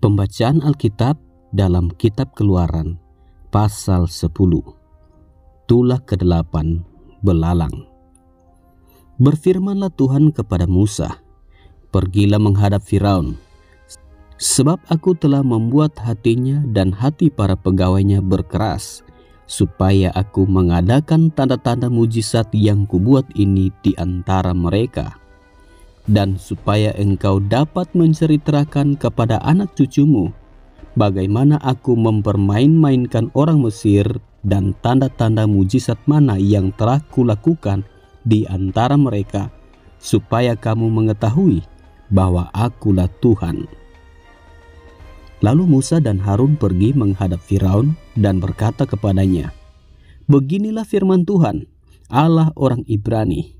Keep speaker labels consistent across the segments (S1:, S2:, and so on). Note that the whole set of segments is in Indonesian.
S1: Pembacaan Alkitab dalam Kitab Keluaran pasal 10. Tulah ke-8, belalang. Berfirmanlah Tuhan kepada Musa, "Pergilah menghadap Firaun, sebab aku telah membuat hatinya dan hati para pegawainya berkeras, supaya aku mengadakan tanda-tanda mujizat yang kubuat ini di antara mereka, dan supaya engkau dapat menceritakan kepada anak cucumu bagaimana aku mempermain-mainkan orang Mesir dan tanda-tanda mujizat mana yang telah kulakukan di antara mereka, supaya kamu mengetahui bahwa akulah Tuhan." Lalu Musa dan Harun pergi menghadap Firaun dan berkata kepadanya, "Beginilah firman Tuhan, Allah orang Ibrani,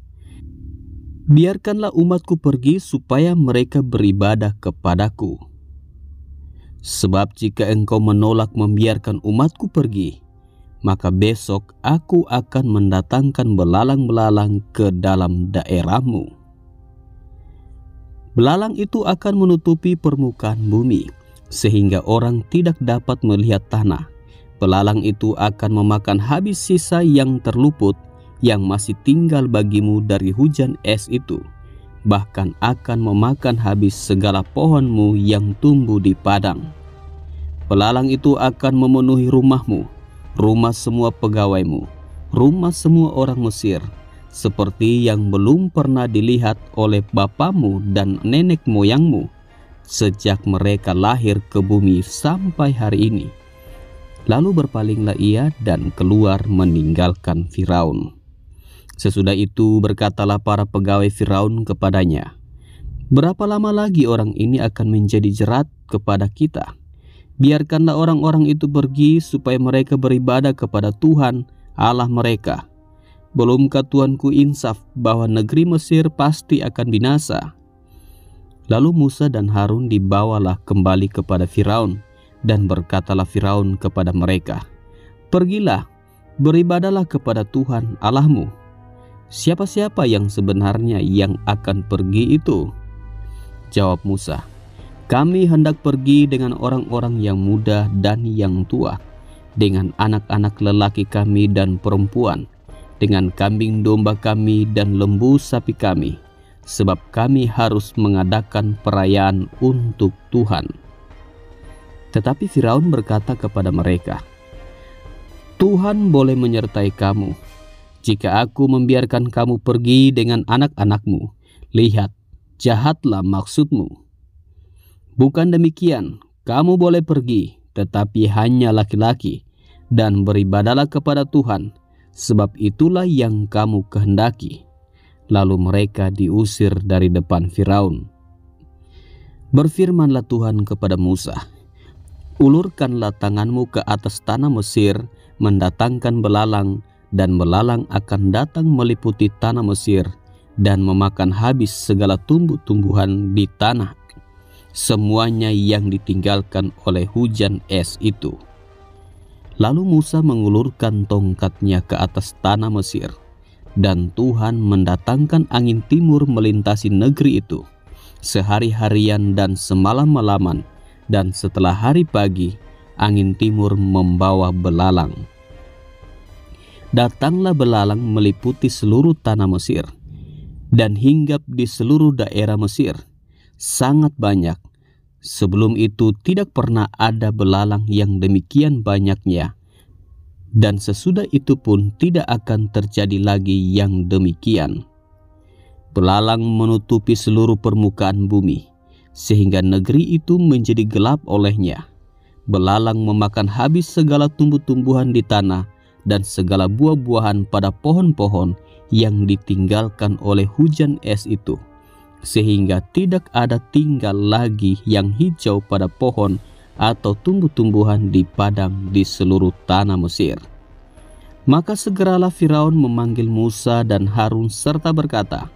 S1: biarkanlah umatku pergi supaya mereka beribadah kepadaku. Sebab jika engkau menolak membiarkan umatku pergi, maka besok aku akan mendatangkan belalang-belalang ke dalam daerahmu. Belalang itu akan menutupi permukaan bumi, sehingga orang tidak dapat melihat tanah. Belalang itu akan memakan habis sisa yang terluput yang masih tinggal bagimu dari hujan es itu, bahkan akan memakan habis segala pohonmu yang tumbuh di padang. Belalang itu akan memenuhi rumahmu, rumah semua pegawaimu, rumah semua orang Mesir, seperti yang belum pernah dilihat oleh bapamu dan nenek moyangmu sejak mereka lahir ke bumi sampai hari ini." Lalu berpalinglah ia dan keluar meninggalkan Firaun. Sesudah itu berkatalah para pegawai Firaun kepadanya, "Berapa lama lagi orang ini akan menjadi jerat kepada kita? Biarkanlah orang-orang itu pergi supaya mereka beribadah kepada Tuhan Allah mereka. Belumkah Tuanku insaf bahwa negeri Mesir pasti akan binasa?" Lalu Musa dan Harun dibawalah kembali kepada Firaun, dan berkatalah Firaun kepada mereka, "Pergilah, beribadahlah kepada Tuhan Allahmu. Siapa-siapa yang sebenarnya yang akan pergi itu?" Jawab Musa, "Kami hendak pergi dengan orang-orang yang muda dan yang tua, dengan anak-anak lelaki kami dan perempuan, dengan kambing domba kami dan lembu sapi kami, sebab kami harus mengadakan perayaan untuk Tuhan." Tetapi Firaun berkata kepada mereka, "Tuhan boleh menyertai kamu jika aku membiarkan kamu pergi dengan anak-anakmu. Lihat, jahatlah maksudmu. Bukan demikian, kamu boleh pergi, tetapi hanya laki-laki, dan beribadahlah kepada Tuhan, sebab itulah yang kamu kehendaki." Lalu mereka diusir dari depan Firaun. Berfirmanlah Tuhan kepada Musa, "Ulurkanlah tanganmu ke atas tanah Mesir, mendatangkan belalang, dan belalang akan datang meliputi tanah Mesir, dan memakan habis segala tumbuh-tumbuhan di tanah, semuanya yang ditinggalkan oleh hujan es itu." Lalu Musa mengulurkan tongkatnya ke atas tanah Mesir, dan Tuhan mendatangkan angin timur melintasi negeri itu sehari-harian dan semalam-malaman, dan setelah hari pagi angin timur membawa belalang. Datanglah belalang meliputi seluruh tanah Mesir dan hinggap di seluruh daerah Mesir, sangat banyak. Sebelum itu tidak pernah ada belalang yang demikian banyaknya, dan sesudah itu pun tidak akan terjadi lagi yang demikian. Belalang menutupi seluruh permukaan bumi, sehingga negeri itu menjadi gelap olehnya. Belalang memakan habis segala tumbuh-tumbuhan di tanah dan segala buah-buahan pada pohon-pohon yang ditinggalkan oleh hujan es itu, sehingga tidak ada tinggal lagi yang hijau pada pohon atau tumbuh-tumbuhan di padang di seluruh tanah Mesir. Maka segeralah Firaun memanggil Musa dan Harun serta berkata,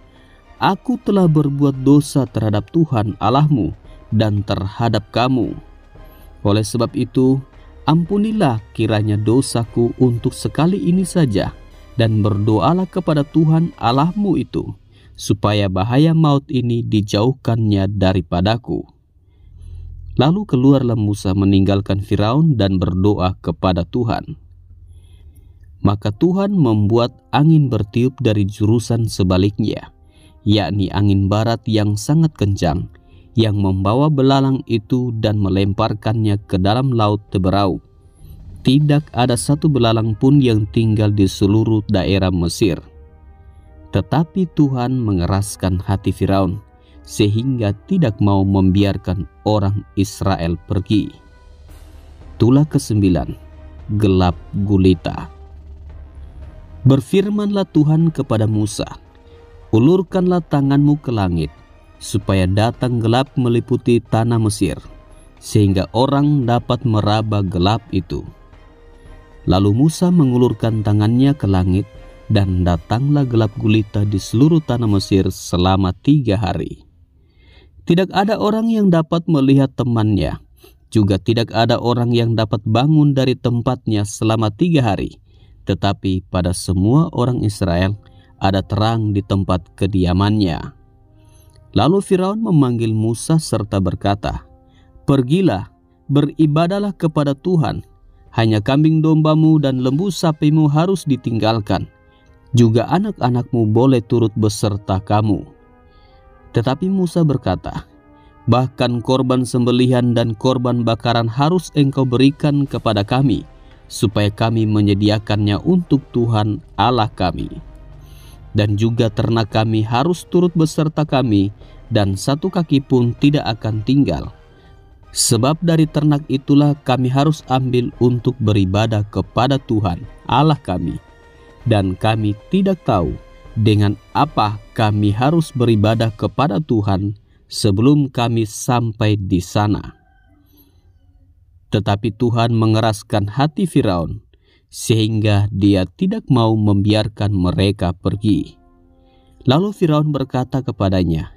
S1: "Aku telah berbuat dosa terhadap Tuhan Allahmu dan terhadap kamu. Oleh sebab itu, ampunilah kiranya dosaku untuk sekali ini saja, dan berdoalah kepada Tuhan Allahmu itu, supaya bahaya maut ini dijauhkannya daripadaku." Lalu keluarlah Musa meninggalkan Firaun dan berdoa kepada Tuhan. Maka Tuhan membuat angin bertiup dari jurusan sebaliknya, yakni angin barat yang sangat kencang, yang membawa belalang itu dan melemparkannya ke dalam laut teberau. Tidak ada satu belalang pun yang tinggal di seluruh daerah Mesir. Tetapi Tuhan mengeraskan hati Firaun, sehingga tidak mau membiarkan orang Israel pergi. Tulah ke-9, gelap gulita. Berfirmanlah Tuhan kepada Musa, ulurkanlah tanganmu ke langit, supaya datang gelap meliputi tanah Mesir, sehingga orang dapat meraba gelap itu. Lalu Musa mengulurkan tangannya ke langit, dan datanglah gelap gulita di seluruh tanah Mesir selama 3 hari. Tidak ada orang yang dapat melihat temannya, juga tidak ada orang yang dapat bangun dari tempatnya selama 3 hari. Tetapi pada semua orang Israel ada terang di tempat kediamannya. Lalu Firaun memanggil Musa serta berkata, "Pergilah, beribadahlah kepada Tuhan. Hanya kambing dombamu dan lembu sapimu harus ditinggalkan. Juga anak-anakmu boleh turut beserta kamu." Tetapi Musa berkata, "Bahkan korban sembelihan dan korban bakaran harus engkau berikan kepada kami, supaya kami menyediakannya untuk Tuhan Allah kami. Dan juga ternak kami harus turut beserta kami, dan satu kaki pun tidak akan tinggal. Sebab dari ternak itulah kami harus ambil untuk beribadah kepada Tuhan Allah kami. Dan kami tidak tahu dengan apa kami harus beribadah kepada Tuhan sebelum kami sampai di sana." Tetapi Tuhan mengeraskan hati Firaun, sehingga dia tidak mau membiarkan mereka pergi. Lalu Firaun berkata kepadanya,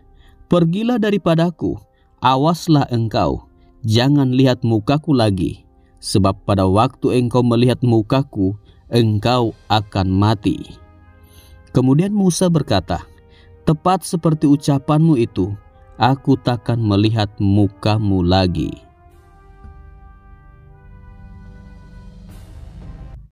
S1: "Pergilah daripadaku, awaslah engkau, jangan lihat mukaku lagi, sebab pada waktu engkau melihat mukaku, engkau akan mati." Kemudian Musa berkata, "Tepat seperti ucapanmu itu, aku takkan melihat mukamu lagi."